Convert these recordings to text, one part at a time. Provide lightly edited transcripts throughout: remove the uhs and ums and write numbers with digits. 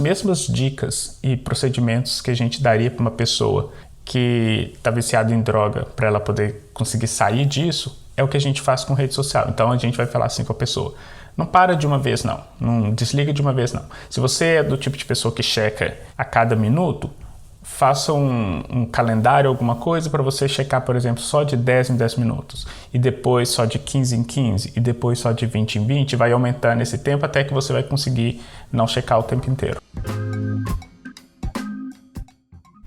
mesmas dicas e procedimentos que a gente daria para uma pessoa que está viciada em droga para ela poder conseguir sair disso, é o que a gente faz com rede social. Então a gente vai falar assim com a pessoa: não para de uma vez não desliga de uma vez não. Se você é do tipo de pessoa que checa a cada minuto, faça um calendário, alguma coisa para você checar, por exemplo, só de 10 em 10 minutos, e depois só de 15 em 15, e depois só de 20 em 20, vai aumentando esse tempo até que você vai conseguir não checar o tempo inteiro.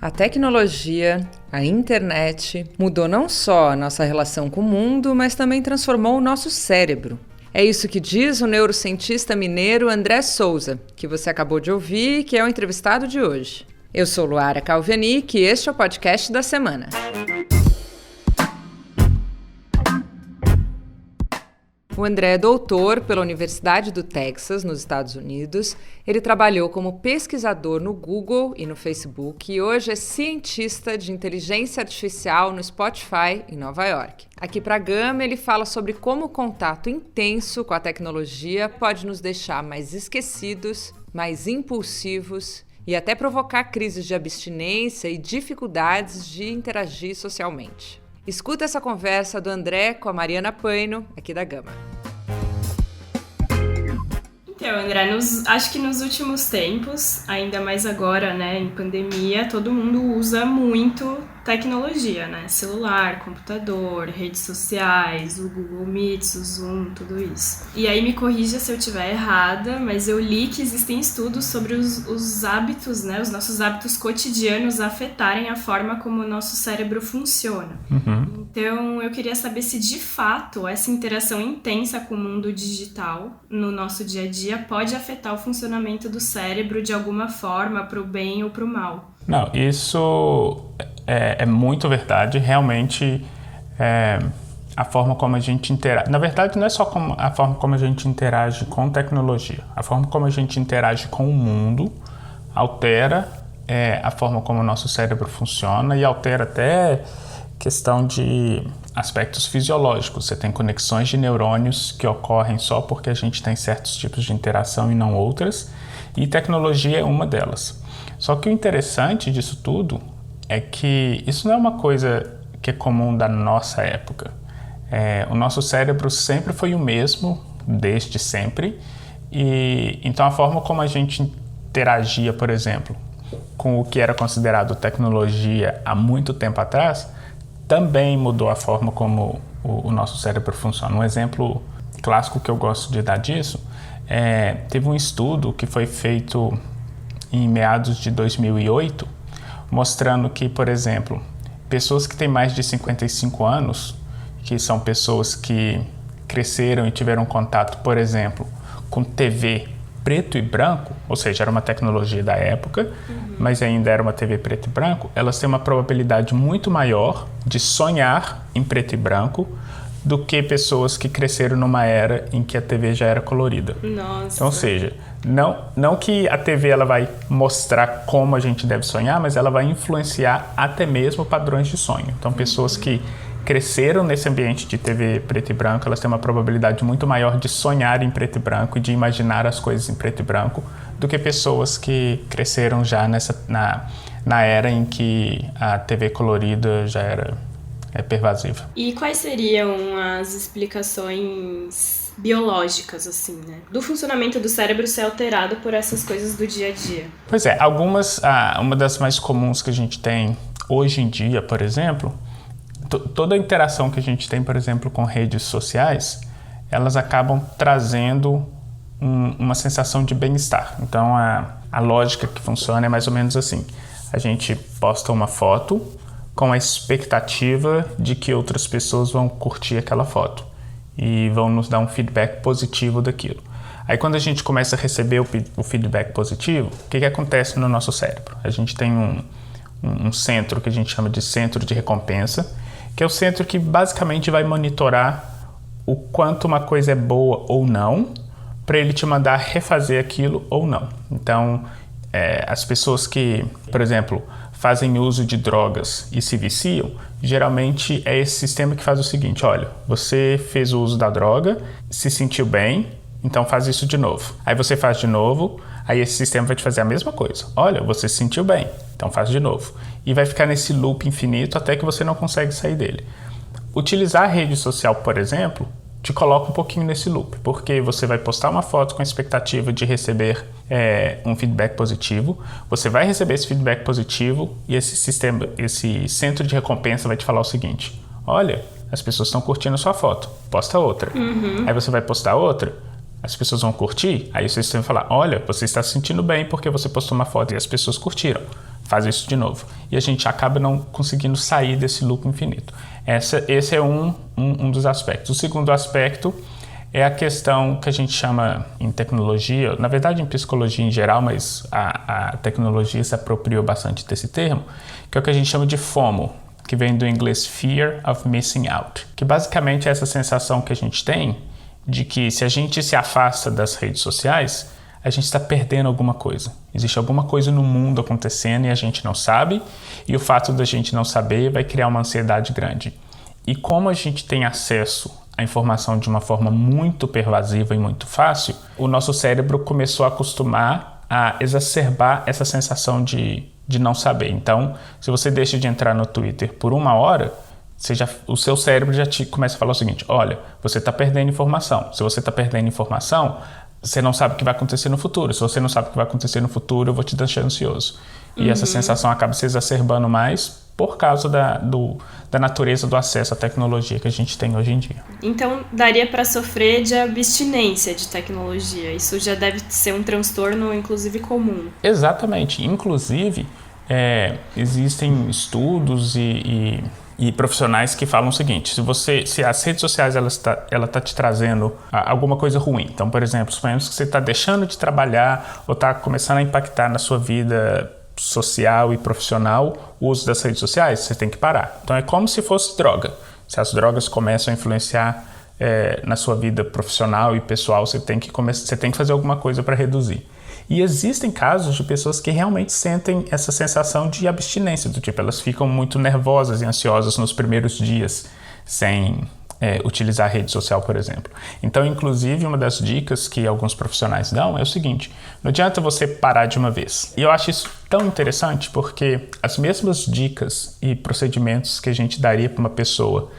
A tecnologia, a internet, mudou não só a nossa relação com o mundo, mas também transformou o nosso cérebro. É isso que diz o neurocientista mineiro André Souza, que você acabou de ouvir e que é o entrevistado de hoje. Eu sou Luara Calvianic e este é o podcast da semana. O André é doutor pela Universidade do Texas, nos Estados Unidos. Ele trabalhou como pesquisador no Google e no Facebook e hoje é cientista de inteligência artificial no Spotify, em Nova York. Aqui para a Gama, ele fala sobre como o contato intenso com a tecnologia pode nos deixar mais esquecidos, mais impulsivos e até provocar crises de abstinência e dificuldades de interagir socialmente. Escuta essa conversa do André com a Mariana Paino, aqui da Gama. Então, André, acho que nos últimos tempos, ainda mais agora, né, em pandemia, todo mundo usa muito tecnologia, né? Celular, computador, redes sociais, o Google Meets, o Zoom, tudo isso. E aí me corrija se eu estiver errada, mas eu li que existem estudos sobre os hábitos, né, os nossos hábitos cotidianos afetarem a forma como o nosso cérebro funciona. Então, eu queria saber se de fato essa interação intensa com o mundo digital no nosso dia a dia pode afetar o funcionamento do cérebro de alguma forma, para o bem ou para o mal. Não, isso é muito verdade. Realmente, a forma como a gente interage... Na verdade, não é só a forma como a gente interage com tecnologia. A forma como a gente interage com o mundo altera a forma como o nosso cérebro funciona e altera até questão de aspectos fisiológicos. Você tem conexões de neurônios que ocorrem só porque a gente tem certos tipos de interação e não outras, e tecnologia é uma delas. Só que o interessante disso tudo é que isso não é uma coisa que é comum da nossa época. O nosso cérebro sempre foi o mesmo, desde sempre, e então a forma como a gente interagia, por exemplo, com o que era considerado tecnologia há muito tempo atrás, também mudou a forma como o nosso cérebro funciona. Um exemplo clássico que eu gosto de dar disso teve um estudo que foi feito em meados de 2008, mostrando que, por exemplo, pessoas que têm mais de 55 anos, que são pessoas que cresceram e tiveram contato, por exemplo, com TV preto e branco, ou seja, era uma tecnologia da época, mas ainda era uma TV preto e branco, elas têm uma probabilidade muito maior de sonhar em preto e branco do que pessoas que cresceram numa era em que a TV já era colorida. Nossa. Então, ou seja, não que a TV ela vai mostrar como a gente deve sonhar, mas ela vai influenciar até mesmo padrões de sonho. Então, pessoas que cresceram nesse ambiente de TV preto e branco, elas têm uma probabilidade muito maior de sonhar em preto e branco e de imaginar as coisas em preto e branco do que pessoas que cresceram já na era em que a TV colorida já era pervasiva. E quais seriam as explicações biológicas, assim, né, do funcionamento do cérebro ser alterado por essas coisas do dia a dia? Pois é, uma das mais comuns que a gente tem hoje em dia, por exemplo, toda a interação que a gente tem, por exemplo, com redes sociais, elas acabam trazendo uma sensação de bem-estar. Então, a lógica que funciona é mais ou menos assim. A gente posta uma foto com a expectativa de que outras pessoas vão curtir aquela foto e vão nos dar um feedback positivo daquilo. Aí, quando a gente começa a receber o feedback positivo, o que acontece no nosso cérebro? A gente tem um centro que a gente chama de centro de recompensa, que é o centro que basicamente vai monitorar o quanto uma coisa é boa ou não, para ele te mandar refazer aquilo ou não. Então, as pessoas que, por exemplo, fazem uso de drogas e se viciam, geralmente é esse sistema que faz o seguinte: olha, você fez o uso da droga, se sentiu bem, então faz isso de novo. Aí você faz de novo, Aí esse sistema vai te fazer a mesma coisa. Olha, você se sentiu bem, então faz de novo. E vai ficar nesse loop infinito até que você não consegue sair dele. Utilizar a rede social, por exemplo, te coloca um pouquinho nesse loop, porque você vai postar uma foto com a expectativa de receber um feedback positivo, você vai receber esse feedback positivo e esse centro de recompensa vai te falar o seguinte: olha, as pessoas estão curtindo a sua foto, posta outra. Aí você vai postar outra, as pessoas vão curtir, aí o sistema vai falar: olha, você está se sentindo bem porque você postou uma foto e as pessoas curtiram, faz isso de novo. E a gente acaba não conseguindo sair desse loop infinito. Esse é um dos aspectos. O segundo aspecto é a questão que a gente chama em tecnologia, na verdade em psicologia em geral, mas a tecnologia se apropriou bastante desse termo, que é o que a gente chama de FOMO, que vem do inglês Fear of Missing Out, que basicamente é essa sensação que a gente tem de que se a gente se afasta das redes sociais, a gente está perdendo alguma coisa. Existe alguma coisa no mundo acontecendo e a gente não sabe, e o fato da gente não saber vai criar uma ansiedade grande. E como a gente tem acesso à informação de uma forma muito pervasiva e muito fácil, o nosso cérebro começou a acostumar a exacerbar essa sensação de não saber. Então, se você deixa de entrar no Twitter por 1 hora, o seu cérebro já começa a falar o seguinte: olha, você está perdendo informação. Se você está perdendo informação, você não sabe o que vai acontecer no futuro. Se você não sabe o que vai acontecer no futuro, eu vou te deixar ansioso. E essa sensação acaba se exacerbando mais por causa da natureza do acesso à tecnologia que a gente tem hoje em dia. Então, daria para sofrer de abstinência de tecnologia. Isso já deve ser um transtorno, inclusive, comum. Exatamente. Inclusive, existem estudos e profissionais que falam o seguinte: se as redes sociais ela tá te trazendo alguma coisa ruim, então, por exemplo, suponhamos que você está deixando de trabalhar ou está começando a impactar na sua vida social e profissional o uso das redes sociais, você tem que parar. Então é como se fosse droga. Se as drogas começam a influenciar na sua vida profissional e pessoal, você tem que fazer alguma coisa para reduzir. E existem casos de pessoas que realmente sentem essa sensação de abstinência, do tipo, elas ficam muito nervosas e ansiosas nos primeiros dias sem utilizar a rede social, por exemplo. Então, inclusive, uma das dicas que alguns profissionais dão é o seguinte: não adianta você parar de uma vez. E eu acho isso tão interessante porque as mesmas dicas e procedimentos que a gente daria para uma pessoa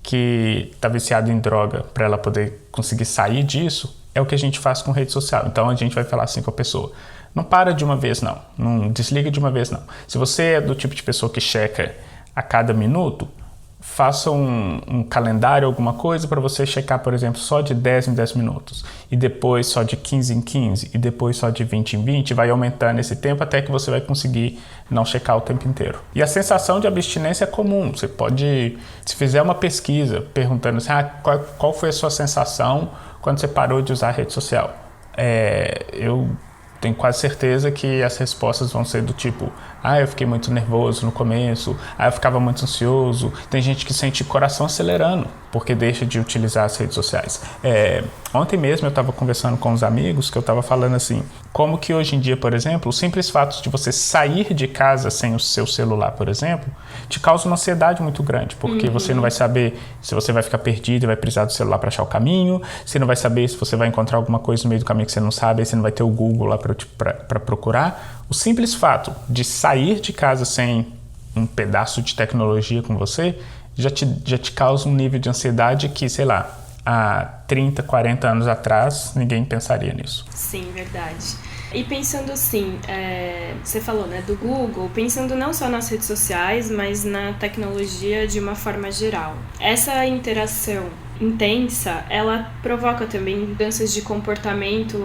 que está viciada em droga para ela poder conseguir sair disso, é o que a gente faz com rede social. Então a gente vai falar assim com a pessoa: não para de uma vez não, não desliga de uma vez não. Se você é do tipo de pessoa que checa a cada minuto, faça um calendário, alguma coisa para você checar, por exemplo, só de 10 em 10 minutos, e depois só de 15 em 15, e depois só de 20 em 20, vai aumentando esse tempo até que você vai conseguir não checar o tempo inteiro. E a sensação de abstinência é comum. Você pode, se fizer uma pesquisa perguntando assim, qual foi a sua sensação quando você parou de usar a rede social? Eu tenho quase certeza que as respostas vão ser do tipo: eu fiquei muito nervoso no começo, eu ficava muito ansioso. Tem gente que sente o coração acelerando porque deixa de utilizar as redes sociais. Ontem mesmo eu estava conversando com uns amigos que eu estava falando assim, como que hoje em dia, por exemplo, o simples fato de você sair de casa sem o seu celular, por exemplo, te causa uma ansiedade muito grande, porque você não vai saber se você vai ficar perdido e vai precisar do celular para achar o caminho, você não vai saber se você vai encontrar alguma coisa no meio do caminho que você não sabe, aí você não vai ter o Google lá para procurar. O simples fato de sair de casa sem um pedaço de tecnologia com você já te causa um nível de ansiedade que, sei lá, há 30, 40 anos atrás ninguém pensaria nisso. Sim, verdade. E pensando assim, você falou, né, do Google, pensando não só nas redes sociais, mas na tecnologia de uma forma geral. Essa interação intensa, ela provoca também mudanças de comportamento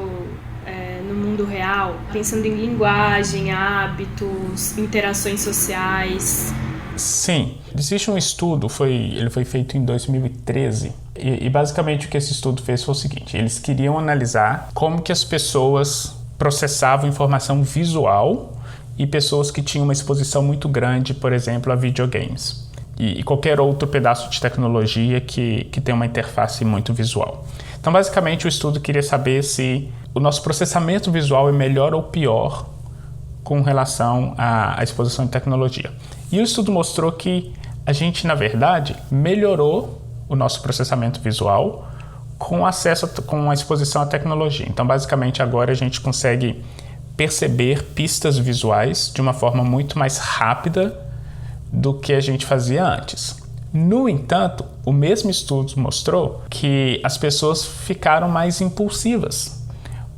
no mundo real, pensando em linguagem, hábitos, interações sociais. Sim, existe um estudo, ele foi feito em 2013, e basicamente o que esse estudo fez foi o seguinte: eles queriam analisar como que as pessoas processavam informação visual e pessoas que tinham uma exposição muito grande, por exemplo, a videogames e qualquer outro pedaço de tecnologia que tem uma interface muito visual. Então, basicamente, o estudo queria saber se o nosso processamento visual é melhor ou pior com relação à exposição de tecnologia. E o estudo mostrou que a gente, na verdade, melhorou o nosso processamento visual com acesso, com a exposição à tecnologia. Então, basicamente, agora a gente consegue perceber pistas visuais de uma forma muito mais rápida do que a gente fazia antes. No entanto, o mesmo estudo mostrou que as pessoas ficaram mais impulsivas,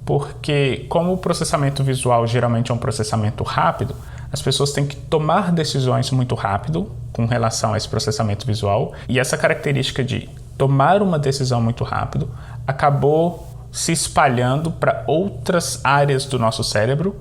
porque como o processamento visual geralmente é um processamento rápido, as pessoas têm que tomar decisões muito rápido com relação a esse processamento visual, e essa característica de tomar uma decisão muito rápido acabou se espalhando para outras áreas do nosso cérebro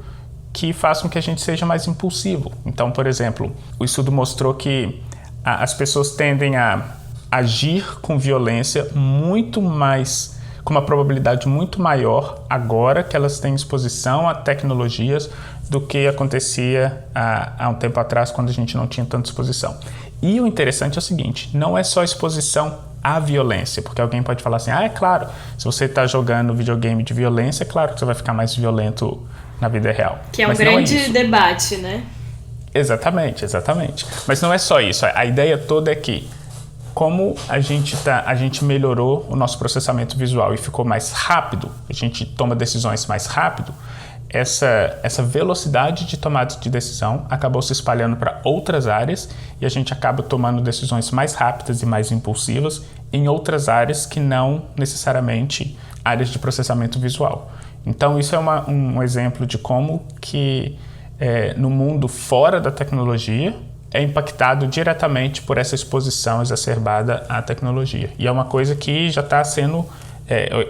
que faz com que a gente seja mais impulsivo. Então, por exemplo, o estudo mostrou que as pessoas tendem a agir com violência muito mais, com uma probabilidade muito maior agora que elas têm exposição a tecnologias do que acontecia há um tempo atrás, quando a gente não tinha tanta exposição. E o interessante é o seguinte, não é só exposição à violência, porque alguém pode falar assim, é claro, se você está jogando videogame de violência, é claro que você vai ficar mais violento na vida real. Que é um grande debate, né? Exatamente. Mas não é só isso. A ideia toda é que, como a gente melhorou o nosso processamento visual e ficou mais rápido, a gente toma decisões mais rápido, essa velocidade de tomada de decisão acabou se espalhando para outras áreas e a gente acaba tomando decisões mais rápidas e mais impulsivas em outras áreas que não necessariamente áreas de processamento visual. Então isso é um exemplo de como que no mundo fora da tecnologia é impactado diretamente por essa exposição exacerbada à tecnologia. E é uma coisa que já está sendo,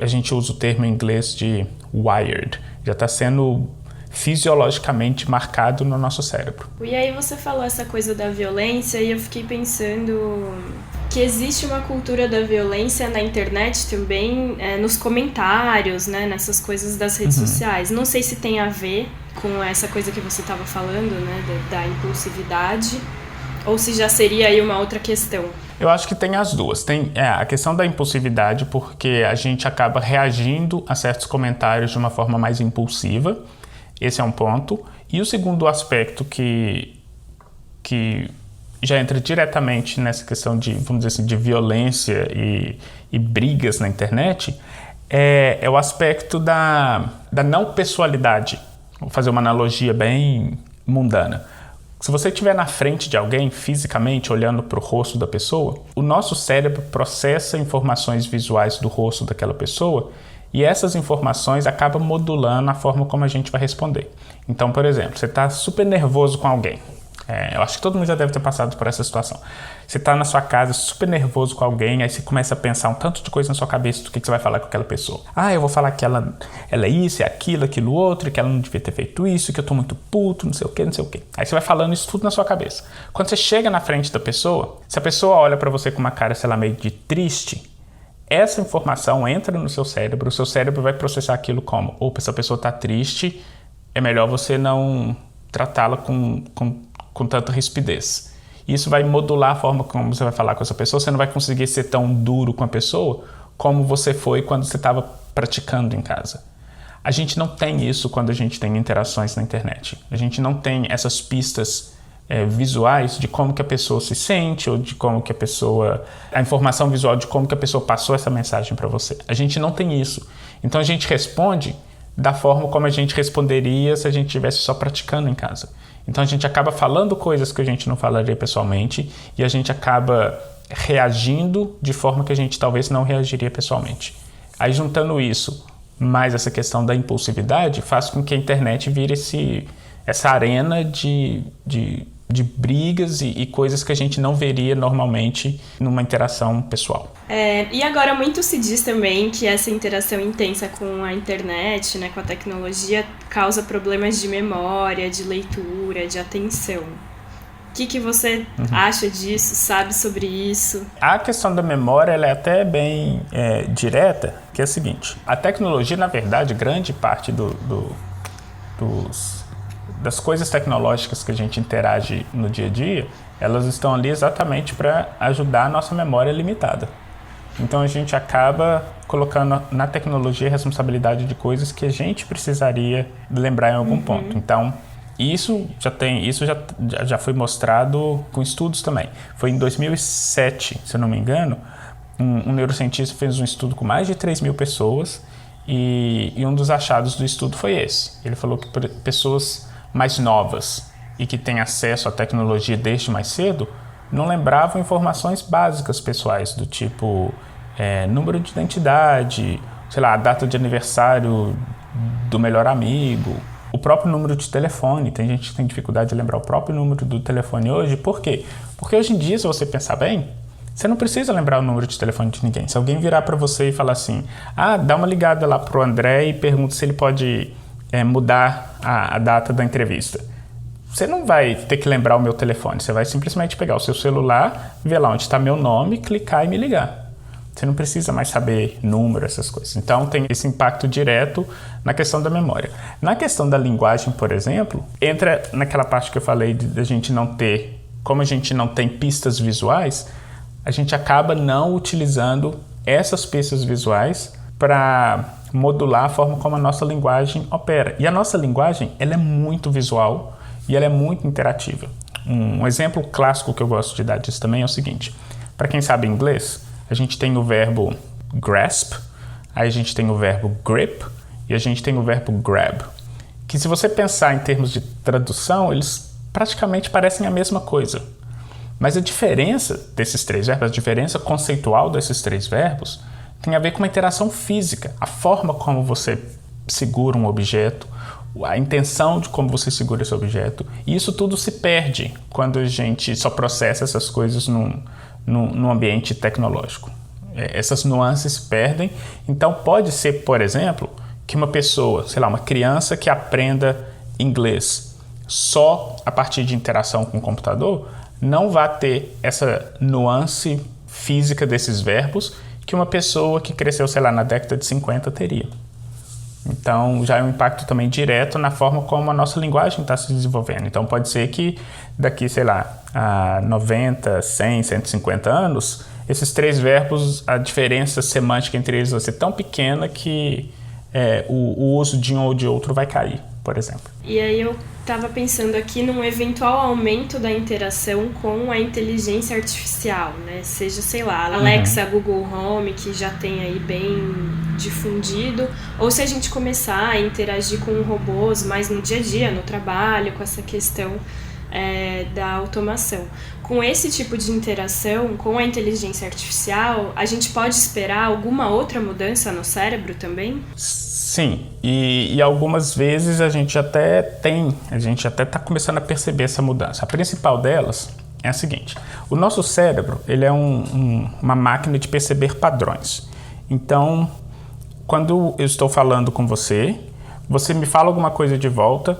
a gente usa o termo em inglês de wired, já está sendo fisiologicamente marcado no nosso cérebro. E aí você falou essa coisa da violência e eu fiquei pensando que existe uma cultura da violência na internet também, nos comentários, né, nessas coisas das redes sociais. Não sei se tem a ver com essa coisa que você estava falando, né, da impulsividade, ou se já seria aí uma outra questão. Eu acho que tem as duas. Tem a questão da impulsividade, porque a gente acaba reagindo a certos comentários de uma forma mais impulsiva. Esse é um ponto. E o segundo aspecto que já entra diretamente nessa questão de, vamos dizer assim, de violência e brigas na internet é o aspecto da não pessoalidade. Vou fazer uma analogia bem mundana. Se você estiver na frente de alguém, fisicamente, olhando para o rosto da pessoa, o nosso cérebro processa informações visuais do rosto daquela pessoa e essas informações acabam modulando a forma como a gente vai responder. Então, por exemplo, você está super nervoso com alguém. Eu acho que todo mundo já deve ter passado por essa situação. Você está na sua casa super nervoso com alguém, aí você começa a pensar um tanto de coisa na sua cabeça do que você vai falar com aquela pessoa. Eu vou falar que ela é isso, é aquilo outro, que ela não devia ter feito isso, que eu tô muito puto, não sei o quê. Aí você vai falando isso tudo na sua cabeça. Quando você chega na frente da pessoa, se a pessoa olha para você com uma cara, sei lá, meio de triste, essa informação entra no seu cérebro, o seu cérebro vai processar aquilo como, opa, essa pessoa está triste, é melhor você não tratá-la com tanta rispidez. Isso vai modular a forma como você vai falar com essa pessoa, você não vai conseguir ser tão duro com a pessoa como você foi quando você estava praticando em casa. A gente não tem isso quando a gente tem interações na internet. A gente não tem essas pistas visuais de como que a pessoa se sente ou de como que a informação visual de como que a pessoa passou essa mensagem para você. A gente não tem isso. Então a gente responde da forma como a gente responderia se a gente estivesse só praticando em casa. Então a gente acaba falando coisas que a gente não falaria pessoalmente e a gente acaba reagindo de forma que a gente talvez não reagiria pessoalmente. Aí juntando isso, mais essa questão da impulsividade, faz com que a internet vire essa arena de brigas e coisas que a gente não veria normalmente numa interação pessoal. E agora muito se diz também que essa interação intensa com a internet, né, com a tecnologia, causa problemas de memória, de leitura, de atenção. O que você acha disso? Sabe sobre isso? A questão da memória ela é até bem direta, que é a seguinte. A tecnologia, na verdade, grande parte das coisas tecnológicas que a gente interage no dia a dia, elas estão ali exatamente para ajudar a nossa memória limitada. Então a gente acaba colocando na tecnologia a responsabilidade de coisas que a gente precisaria lembrar em algum ponto. Então isso já foi mostrado com estudos também. Foi em 2007, se eu não me engano, Um neurocientista fez um estudo com mais de 3.000 pessoas e um dos achados do estudo foi esse. Ele falou que pessoas mais novas e que têm acesso à tecnologia desde mais cedo não lembravam informações básicas pessoais, do tipo número de identidade, sei lá, a data de aniversário do melhor amigo, o próprio número de telefone. Tem gente que tem dificuldade de lembrar o próprio número do telefone hoje. Por quê? Porque hoje em dia, se você pensar bem, você não precisa lembrar o número de telefone de ninguém. Se alguém virar para você e falar assim, dá uma ligada lá pro André e pergunta se ele pode mudar a data da entrevista. Você não vai ter que lembrar o meu telefone. Você vai simplesmente pegar o seu celular, ver lá onde está meu nome, clicar e me ligar. Você não precisa mais saber número, essas coisas. Então, tem esse impacto direto na questão da memória. Na questão da linguagem, por exemplo, entra naquela parte que eu falei de a gente não ter, como a gente não tem pistas visuais, a gente acaba não utilizando essas pistas visuais para modular a forma como a nossa linguagem opera. E a nossa linguagem, ela é muito visual e ela é muito interativa. Um exemplo clássico que eu gosto de dar disso também é o seguinte. Para quem sabe inglês, a gente tem o verbo grasp, aí a gente tem o verbo grip e a gente tem o verbo grab. Que se você pensar em termos de tradução, eles praticamente parecem a mesma coisa. Mas a diferença desses três verbos, a diferença conceitual desses três verbos, tem a ver com uma interação física. A forma como você segura um objeto, a intenção de como você segura esse objeto. E isso tudo se perde quando a gente só processa essas coisas num ambiente tecnológico. Essas nuances se perdem. Então pode ser, por exemplo, que uma pessoa, sei lá, uma criança que aprenda inglês só a partir de interação com o computador, não vai ter essa nuance física desses verbos que uma pessoa que cresceu, sei lá, na década de 50 teria. Então, já é um impacto também direto na forma como a nossa linguagem está se desenvolvendo. Então, pode ser que daqui, sei lá, a 90, 100, 150 anos, esses três verbos, a diferença semântica entre eles vai ser tão pequena que o uso de um ou de outro vai cair, por exemplo. E aí eu estava pensando aqui num eventual aumento da interação com a inteligência artificial, né? Seja, sei lá, Alexa, Google Home, que já tem aí bem difundido, ou se a gente começar a interagir com robôs mais no dia a dia, no trabalho, com essa questão da automação. Com esse tipo de interação com a inteligência artificial, a gente pode esperar alguma outra mudança no cérebro também? Sim, e algumas vezes a gente até está começando a perceber essa mudança. A principal delas é a seguinte: o nosso cérebro ele é uma máquina de perceber padrões. Então, quando eu estou falando com você me fala alguma coisa de volta,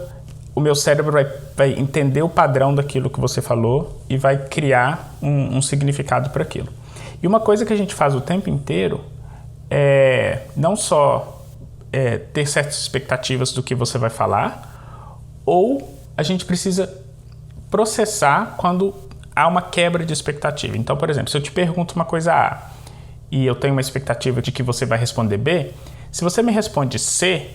o meu cérebro vai entender o padrão daquilo que você falou e vai criar um significado para aquilo. E uma coisa que a gente faz o tempo inteiro é não só ter certas expectativas do que você vai falar, ou a gente precisa processar quando há uma quebra de expectativa. Então, por exemplo, se eu te pergunto uma coisa A e eu tenho uma expectativa de que você vai responder B, se você me responde C,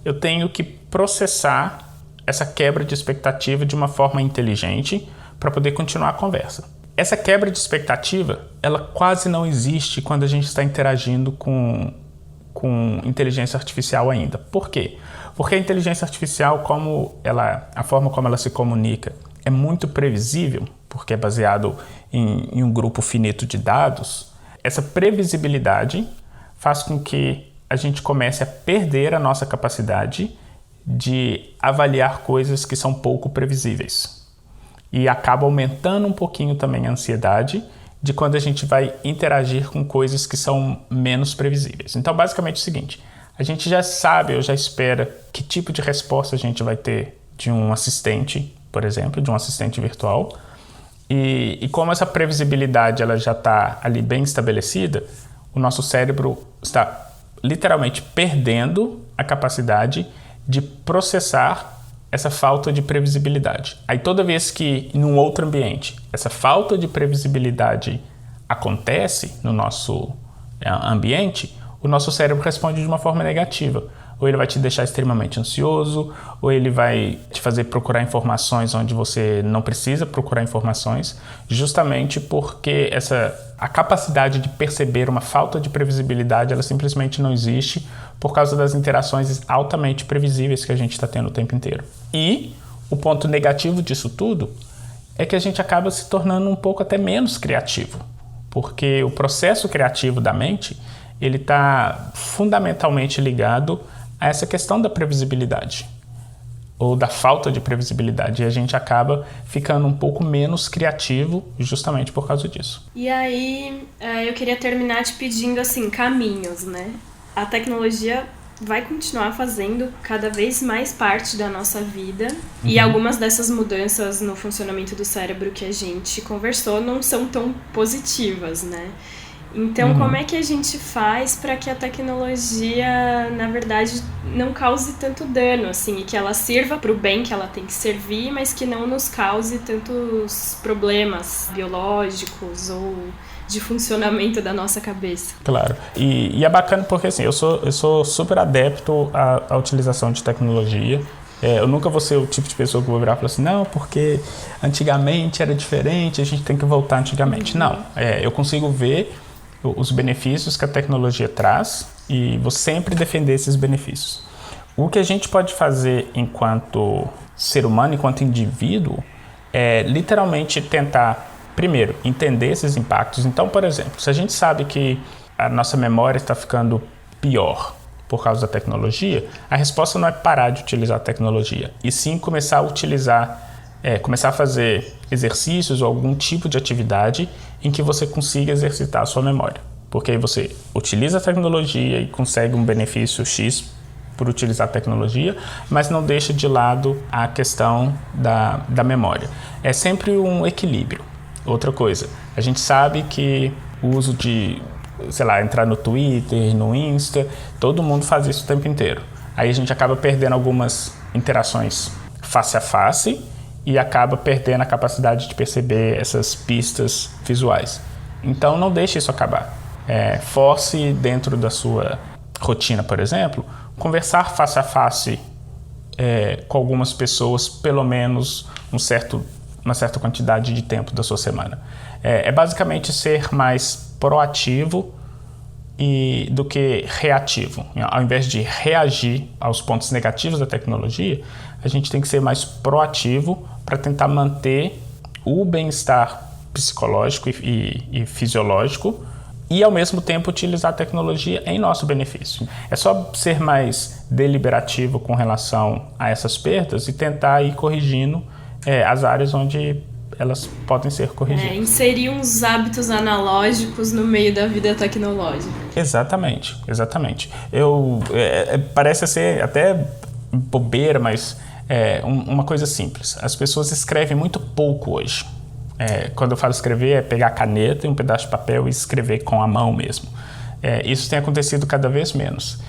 eu tenho que processar essa quebra de expectativa de uma forma inteligente para poder continuar a conversa. Essa quebra de expectativa, ela quase não existe quando a gente está interagindo com inteligência artificial ainda. Por quê? Porque a inteligência artificial, a forma como ela se comunica, é muito previsível, porque é baseado em um grupo finito de dados. Essa previsibilidade faz com que a gente comece a perder a nossa capacidade de avaliar coisas que são pouco previsíveis. E acaba aumentando um pouquinho também a ansiedade de quando a gente vai interagir com coisas que são menos previsíveis. Então, basicamente é o seguinte: a gente já sabe ou já espera que tipo de resposta a gente vai ter de um assistente, por exemplo, de um assistente virtual. E como essa previsibilidade ela já está ali bem estabelecida, o nosso cérebro está literalmente perdendo a capacidade de processar essa falta de previsibilidade. Aí toda vez que em um outro ambiente essa falta de previsibilidade acontece no nosso ambiente, o nosso cérebro responde de uma forma negativa. ou ele vai te deixar extremamente ansioso, ou ele vai te fazer procurar informações onde você não precisa procurar informações, justamente porque a capacidade de perceber uma falta de previsibilidade, ela simplesmente não existe por causa das interações altamente previsíveis que a gente está tendo o tempo inteiro. E o ponto negativo disso tudo é que a gente acaba se tornando um pouco até menos criativo, porque o processo criativo da mente, ele está fundamentalmente ligado a essa questão da previsibilidade, ou da falta de previsibilidade, e a gente acaba ficando um pouco menos criativo justamente por causa disso. E aí, eu queria terminar te pedindo, assim, caminhos, né? A tecnologia vai continuar fazendo cada vez mais parte da nossa vida, e algumas dessas mudanças no funcionamento do cérebro que a gente conversou não são tão positivas, né? Então, como é que a gente faz para que a tecnologia, na verdade, não cause tanto dano, assim, e que ela sirva para o bem que ela tem que servir, mas que não nos cause tantos problemas biológicos ou de funcionamento da nossa cabeça? Claro. E é bacana porque, assim, eu sou super adepto à utilização de tecnologia. Eu nunca vou ser o tipo de pessoa que vou virar e falar assim, não, porque antigamente era diferente, a gente tem que voltar antigamente. Não, eu consigo ver os benefícios que a tecnologia traz e vou sempre defender esses benefícios. O que a gente pode fazer enquanto ser humano, enquanto indivíduo, é literalmente tentar, primeiro, entender esses impactos. Então, por exemplo, se a gente sabe que a nossa memória está ficando pior por causa da tecnologia, a resposta não é parar de utilizar a tecnologia, e sim começar a fazer exercícios ou algum tipo de atividade em que você consiga exercitar a sua memória. Porque aí você utiliza a tecnologia e consegue um benefício X por utilizar a tecnologia, mas não deixa de lado a questão da memória. É sempre um equilíbrio. Outra coisa, a gente sabe que o uso de, entrar no Twitter, no Insta, todo mundo faz isso o tempo inteiro. Aí a gente acaba perdendo algumas interações face a face e acaba perdendo a capacidade de perceber essas pistas visuais. Então não deixe isso acabar. Force dentro da sua rotina, por exemplo, conversar face a face com algumas pessoas, pelo menos uma certa quantidade de tempo da sua semana. É basicamente ser mais proativo do que reativo. Ao invés de reagir aos pontos negativos da tecnologia, a gente tem que ser mais proativo para tentar manter o bem-estar psicológico e fisiológico e, ao mesmo tempo, utilizar a tecnologia em nosso benefício. É só ser mais deliberativo com relação a essas perdas e tentar ir corrigindo as áreas onde elas podem ser corrigidas. Inserir uns hábitos analógicos no meio da vida tecnológica. Exatamente. Parece ser até bobeira, mas uma coisa simples. As pessoas escrevem muito pouco hoje. Quando eu falo escrever, é pegar a caneta e um pedaço de papel e escrever com a mão mesmo. Isso tem acontecido cada vez menos.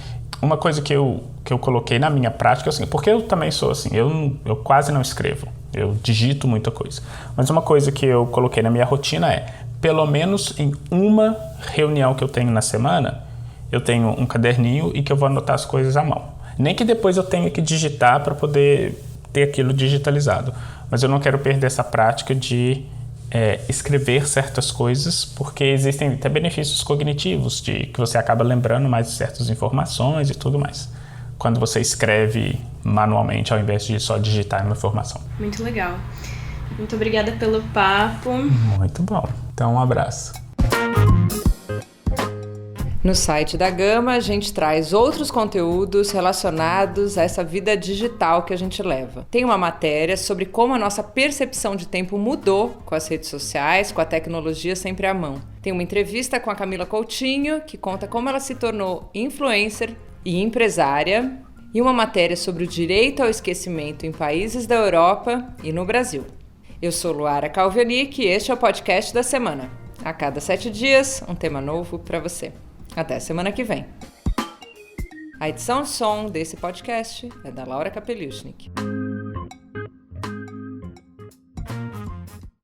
Uma coisa que eu coloquei na minha prática é assim, porque eu também sou assim, eu quase não escrevo, eu digito muita coisa. Mas uma coisa que eu coloquei na minha rotina é, pelo menos em uma reunião que eu tenho na semana, eu tenho um caderninho e que eu vou anotar as coisas à mão. Nem que depois eu tenha que digitar para poder ter aquilo digitalizado. Mas eu não quero perder essa prática de escrever certas coisas, porque existem até benefícios cognitivos, de que você acaba lembrando mais de certas informações e tudo mais, quando você escreve manualmente, ao invés de só digitar uma informação. Muito legal. Muito obrigada pelo papo. Muito bom. Então, um abraço. No site da Gama, a gente traz outros conteúdos relacionados a essa vida digital que a gente leva. Tem uma matéria sobre como a nossa percepção de tempo mudou com as redes sociais, com a tecnologia sempre à mão. Tem uma entrevista com a Camila Coutinho, que conta como ela se tornou influencer e empresária, e uma matéria sobre o direito ao esquecimento em países da Europa e no Brasil. Eu sou Luara Calvenic e este é o podcast da semana. A cada 7 dias, um tema novo para você. Até semana que vem. A edição de som desse podcast é da Laura Kapeliushnik.